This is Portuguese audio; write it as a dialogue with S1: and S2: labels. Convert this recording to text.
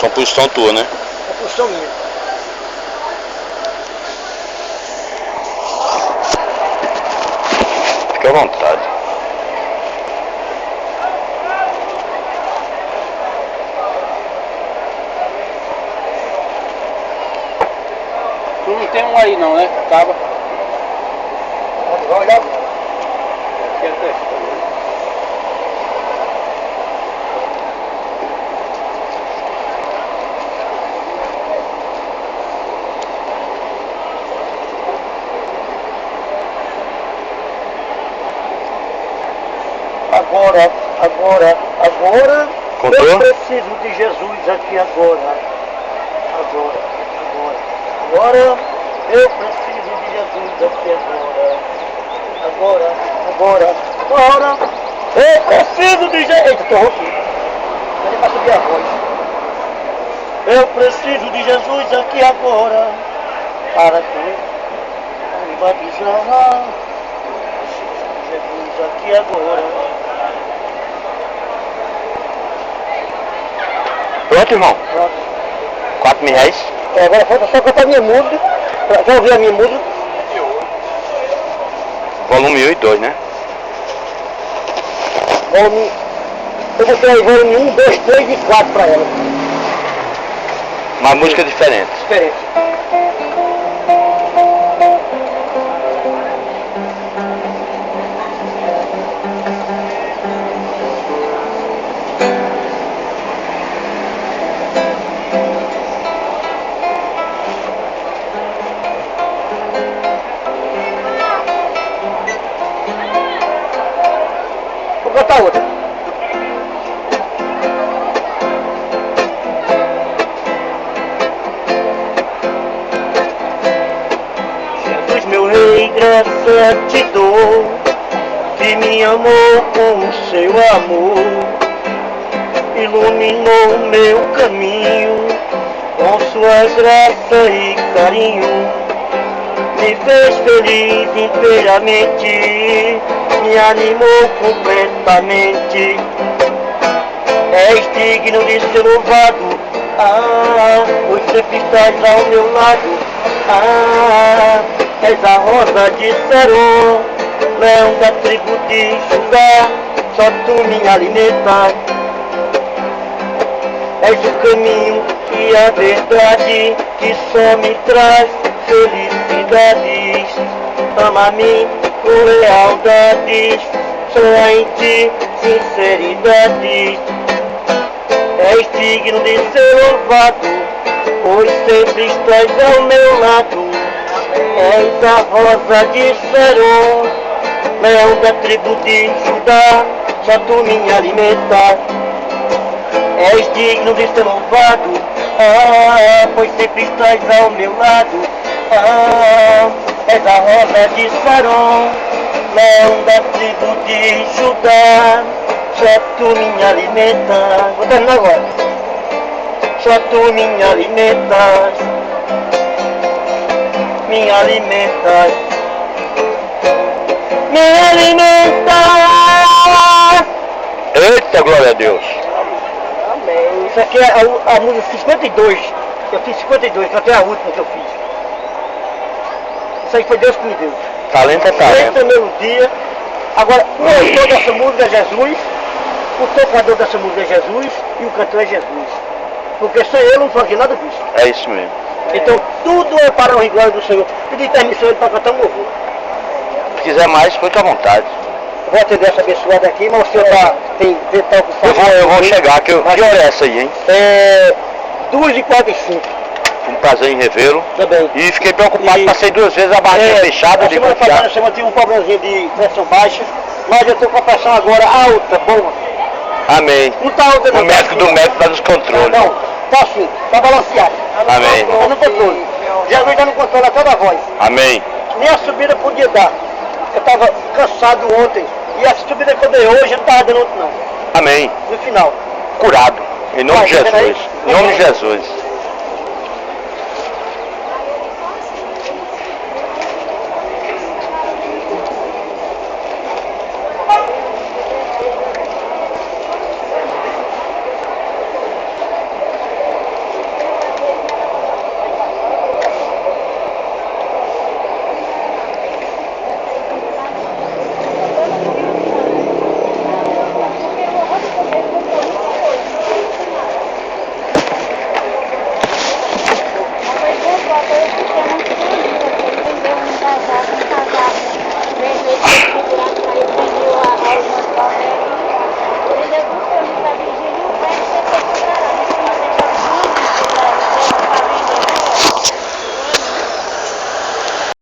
S1: Composição tua, né?
S2: Composição minha.
S1: Fica à vontade.
S3: Tu não tem um aí não, né? Tava.
S2: Vai olhar.
S3: Aqui até.
S2: Agora.
S1: Contou?
S2: Eu preciso de Jesus aqui agora. Agora. Eu preciso de Jesus aqui agora. Agora. Eu preciso de Jesus. Eita, tô rouquinho. Ele vai subir a voz. Eu preciso de Jesus aqui agora. Para que me batizar. Jesus aqui agora.
S1: Pronto, irmão?
S2: Pronto.
S1: 4 mil reais?
S2: Agora falta só cantar minha música. Já ouvir a minha música?
S1: Volume 1 e 2, né?
S2: Volume. Eu vou tirar volume 1, 2, 3 e 4 pra ela.
S1: Uma música diferente.
S2: Diferente. Vou cantar outra. Jesus, meu rei, graça te dou, que me amou com o seu amor, iluminou meu caminho, com suas graças e carinho, me fez feliz inteiramente, me animou completamente. És digno de ser louvado, pois sempre estás ao meu lado. És a rosa de Saron, leão da tribo de Judá, só tu me alimentas. És o caminho e a verdade, que só me traz felicidades. Ama-me com lealdade, só em ti sinceridade. És digno de ser louvado, pois sempre estás ao meu lado. És a rosa de Saron, leão da tribo de Judá, só tu me alimentas. És digno de ser louvado, pois sempre estás ao meu lado. És a rosa de Saron, leão da tribo de Judá, só tu me alimentas. Vou terminar agora. Só tu me alimentas, me alimentas, me alimentas.
S1: Eita, glória a Deus!
S2: Amém. Isso aqui é a música 52. Eu fiz 52, só que é a última que eu fiz. Isso aí foi Deus que me deu.
S1: Talento é talento.
S2: Essa melodia. Agora, o autor dessa música é Jesus, o tocador dessa música é Jesus e o cantor é Jesus. Porque sem ele não fazia nada disso.
S1: É isso mesmo.
S2: Então tudo é para o glória do Senhor. Pedir permissão ele para cantar um louvor.
S1: Se quiser mais, fica à vontade.
S2: Vou atender essa abençoada aqui, mas o senhor tem ocupado.
S1: Eu vou chegar, que hora é essa aí, hein?
S2: É 2h45.
S1: Um prazer em revê-lo.
S2: Também.
S1: E fiquei preocupado, passei 2 vezes a barriga fechada
S2: A
S1: de
S2: semana
S1: confiar.
S2: passada eu tive um probleminha de pressão baixa, mas eu estou com a pressão agora alta, boa.
S1: Amém.
S2: Não está alta não.
S1: O médico do médico está nos controles.
S2: Não, tá assim, tá balanceado.
S1: Amém.
S2: Está no controle. Jesus está no controle a toda a voz.
S1: Amém.
S2: Nem a subida podia dar. Eu estava cansado ontem. E a subida que eu dei hoje não estava dando outro não.
S1: Amém.
S2: No final.
S1: Curado. Em nome de
S2: Vai, tá vendo aí?
S1: Jesus. Em nome de Jesus.